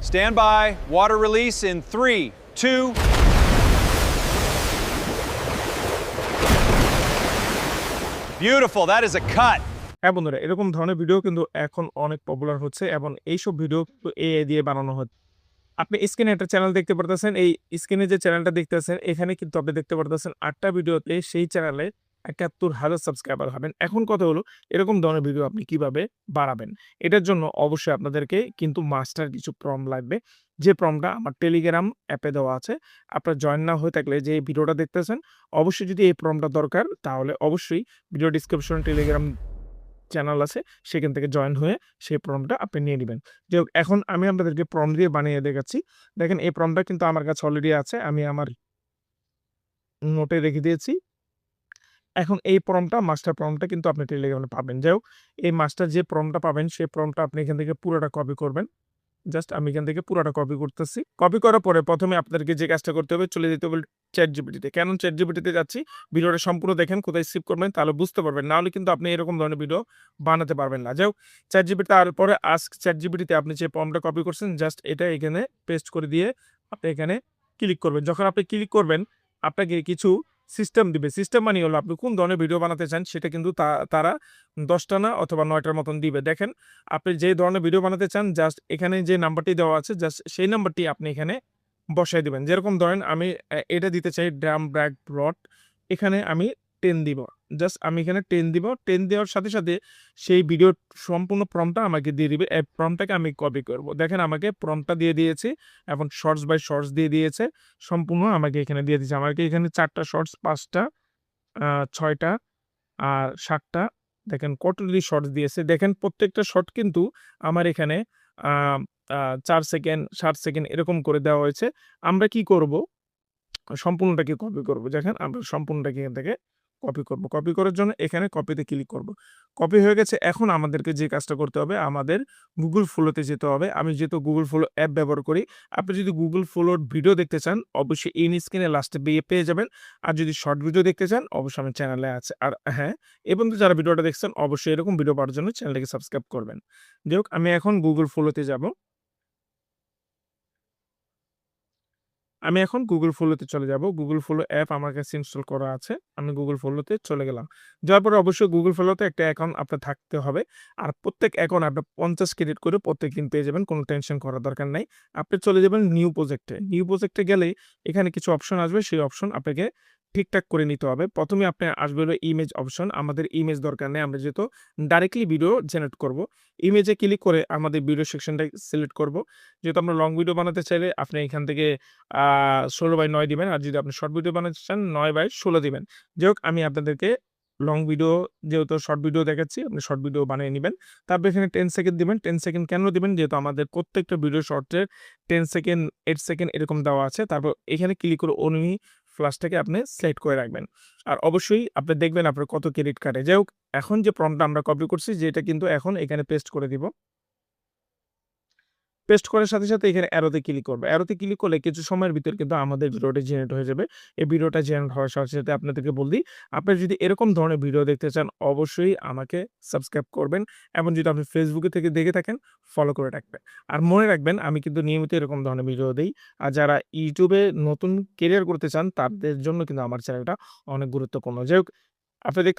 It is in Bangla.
Stand by. Water release in 3, 2. Beautiful. That is a cut. হ্যাঁ বন্ধুরা, এরকম ধরনের ভিডিও কিন্তু এখন অনেক পপুলার হচ্ছে এবং এইসব ভিডিও কিন্তু এআই দিয়ে বানানো হচ্ছে। আপনি স্ক্রিনে একটা চ্যানেল দেখতে পারতেছেন। এই স্ক্রিনে যে চ্যানেলটা দেখতেছেন, এখানে কিন্তু আপনি দেখতে পারতেছেন ৮ টা ভিডিওতে সেই চ্যানেলে ৭১,০০০ সাবস্ক্রাইবার হবেন। এখন কথা হলো, এরকম ধরনের ভিডিও আপনি কিভাবে বানাবেন? এটার জন্য অবশ্যই আপনাদেরকে কিন্তু মাস্টার কিছু প্রম্পট লাগবে। যে প্রম্পটটা আমার টেলিগ্রাম অ্যাপে দেওয়া আছে। আপনার জয়েন না হয়ে থাকলে যে ভিডিওটা দেখতেছেন, অবশ্যই যদি এই প্রম্পটটা দরকার, তাহলে অবশ্যই ভিডিও ডেসক্রিপশনে টেলিগ্রাম চ্যানেল আছে, সেখান থেকে জয়েন হয়ে সেই প্রম্পটটা আপনি নিয়ে নিবেন। যাই হোক, এখন আমি আপনাদেরকে প্রম্পট দিয়ে বানিয়ে দেখাচ্ছি। দেখেন, এই প্রম্পটটা কিন্তু আমার কাছে অলরেডি আছে। আমি আমার নোটে রেখে দিয়েছি। এখন এই প্রম্পটটা, মাস্টার প্রম্পটটা কিন্তু আপনি টেলিগ্রামে পাবেন। যাই হোক, এই মাস্টার যে প্রম্পটটা পাবেন, সেই প্রম্পটটা আপনি এখান থেকে পুরোটা কপি করবেন। জাস্ট আমি এখান থেকে পুরাটা কপি করতেছি। কপি করার পরে ১ম এ আপনাদেরকে যে কাজটা করতে হবে, চলে যেতে হবে ChatGPT তে। কেন ChatGPT তে যাচ্ছি? ভিডিওটা সম্পূর্ণ দেখেন, কোথায় স্কিপ করবেন তাহলে বুঝতে পারবেন। না হলে কিন্তু আপনি এরকম ধরনের ভিডিও বানাতে পারবেন না। যাই হোক, ChatGPT তারপরে আস্ক ChatGPT তে আপনি যে প্রম্পটটা কপি করছেন, জাস্ট এটা এখানে পেস্ট করে দিয়ে আপনি এখানে ক্লিক করবেন। যখন আপনি ক্লিক করবেন, আপনাকে কিছু সিস্টেম দিবে। সিস্টেম মানে হলো আপনি কোন ধরনের ভিডিও বানাতে চান, সেটা কিন্তু তারা ১০ টা না অথবা ৯ টার মতন দিবে। দেখেন, আপনি যে ধরনের ভিডিও বানাতে চান, জাস্ট এখানে যে নাম্বারটি দেওয়া আছে, জাস্ট সেই নাম্বারটি আপনি এখানে বসায় দিবেন। যেরকম ধরেন আমি এটা দিতে চাই ড্রাম ব্র্যাক ব্রড, এখানে আমি 10 দিব। জাস্ট আমি এখানে 10 দিব। 10 দেওয়ার সাথে, সাথে সেই ভিডিওর সম্পূর্ণ প্রম্পটটা আমাকে দিয়ে দিবে। এই প্রম্পটটাকে আমি কপি করব। দেখেন, আমাকে প্রম্পটটা দিয়ে দিয়েছে এবং শর্টস বাই শর্টস দিয়ে দিয়েছে। সম্পূর্ণ আমাকে এখানে দিয়ে দিয়েছে। আমাকে এখানে ৪ টা শর্টস, ৫ টা, ৬ টা আর ৭ টা, দেখেন কতগুলি শর্টস দিয়েছে। দেখেন, প্রত্যেকটা শর্ট কিন্তু আমার এখানে আ আ ৪ সেকেন্ড, ৭ সেকেন্ড এরকম করে দেওয়া হয়েছে। আমরা কি করব? সম্পূর্ণটাকে কপি করব। দেখেন, আমরা সম্পূর্ণটাকে এখান থেকে কপি করব। কপি করার জন্য এখানে কপিতে ক্লিক করব। কপি হয়ে গেছে। এখন আমাদেরকে যে কাজটা করতে হবে, আমাদের Google Flow তে যেতে হবে। আমি যেহেতু Google Flow অ্যাপ ব্যবহার করি, আপনি যদি Google Flow র ভিডিও দেখতে চান, অবশ্যই ইন স্ক্রিনে লাস্টে পেয়ে যাবেন। আর যদি শর্ট ভিডিও দেখতে চান, অবশ্যই আমার চ্যানেলে আছে। আর হ্যাঁ, এ পর্যন্ত যারা ভিডিওটা দেখছেন, অবশ্যই এরকম ভিডিও পাওয়ার জন্য চ্যানেলটাকে সাবস্ক্রাইব করবেন। যাই হোক, আমি এখন Google Flow তে যাব। আমি এখন Google Flow তে চলে যাব। Google Flow অ্যাপ আমার কাছে ইনস্টল করা আছে। আমি Google Flow তে চলে গেলাম। যাওয়ার পরে অবশ্যই Google Flow তে একটা অ্যাকাউন্ট আপনার থাকতে হবে। আর প্রত্যেক অ্যাকাউন্ট আপনার ৫০ ক্রেডিট করে প্রত্যেকদিন পেয়ে যাবেন। কোনো টেনশন করার দরকার নাই। আপনি চলে যাবেন নিউ প্রজেক্টে। নিউ প্রজেক্টে গেলেই এখানে কিছু অপশন আসবে। সেই অপশন আপনাকে ঠিকঠাক করে নিতে হবে। ১ম এ আপনার আসবে হলো ইমেজ অপশন। আমাদের ইমেজ দরকার নেই। আমরা যেহেতু ডাইরেক্টলি ভিডিও জেনারেট করব। ইমেজে ক্লিক করে আমাদের ভিডিও সেকশনটা সিলেক্ট করব। যেহেতু আমরা লং ভিডিও বানাতে চাইলে আপনি এখান থেকে আ ১৬/৯ দিবেন। আর যদি আপনি শর্ট ভিডিও বানাতে চান ৯/১৬ দিবেন। যাই হোক, আমি আপনাদেরকে লং ভিডিও, যেহেতু শর্ট ভিডিও দেখাচ্ছি, আপনি শর্ট ভিডিও বানিয়ে নিবেন। তারপর এখানে 10 সেকেন্ড দিবেন। 10 সেকেন্ড কেন দিবেন? যেহেতু আমাদের প্রত্যেকটা ভিডিও শর্টের 10 সেকেন্ড, 8 সেকেন্ড এরকম দেওয়া আছে। তারপর এখানে ক্লিক করে অনলি ফ্ল্যাশটাকে আপনি সিলেক্ট করে রাখবেন। আর অবশ্যই আপনি দেখবেন আপনার কত ক্রেডিট কাটে। যাই হোক, এখন যে প্রম্পটটা আমরা কপি করছি, যেটা কিন্তু এখন এখানে পেস্ট করে দিব। পেস্ট করার সাথে, সাথে এখানে অ্যারোতে ক্লিক করব। অ্যারোতে ক্লিক করলে কিছু সময়ের ভিতর কিন্তু আমাদের ভিডিওটা জেনারেট হয়ে যাবে। এই ভিডিওটা জেনারেট হওয়ার সাথে, সাথে আপনাদেরকে বলি, আপনারা যদি এরকম ধরনের ভিডিও দেখতে চান, অবশ্যই আমাকে সাবস্ক্রাইব করবেন এবং যদি আপনি Facebook থেকে দেখে থাকেন, ফলো করে রাখবেন। আর মনে রাখবেন, আমি কিন্তু নিয়মিত এরকম ধরনের ভিডিও দেই। আর যারা YouTube এ নতুন ক্যারিয়ার করতে চান, তাদের জন্য কিন্তু আমার চ্যানেলটা অনেক গুরুত্বপূর্ণ। যাই হোক, আপনি দেখতে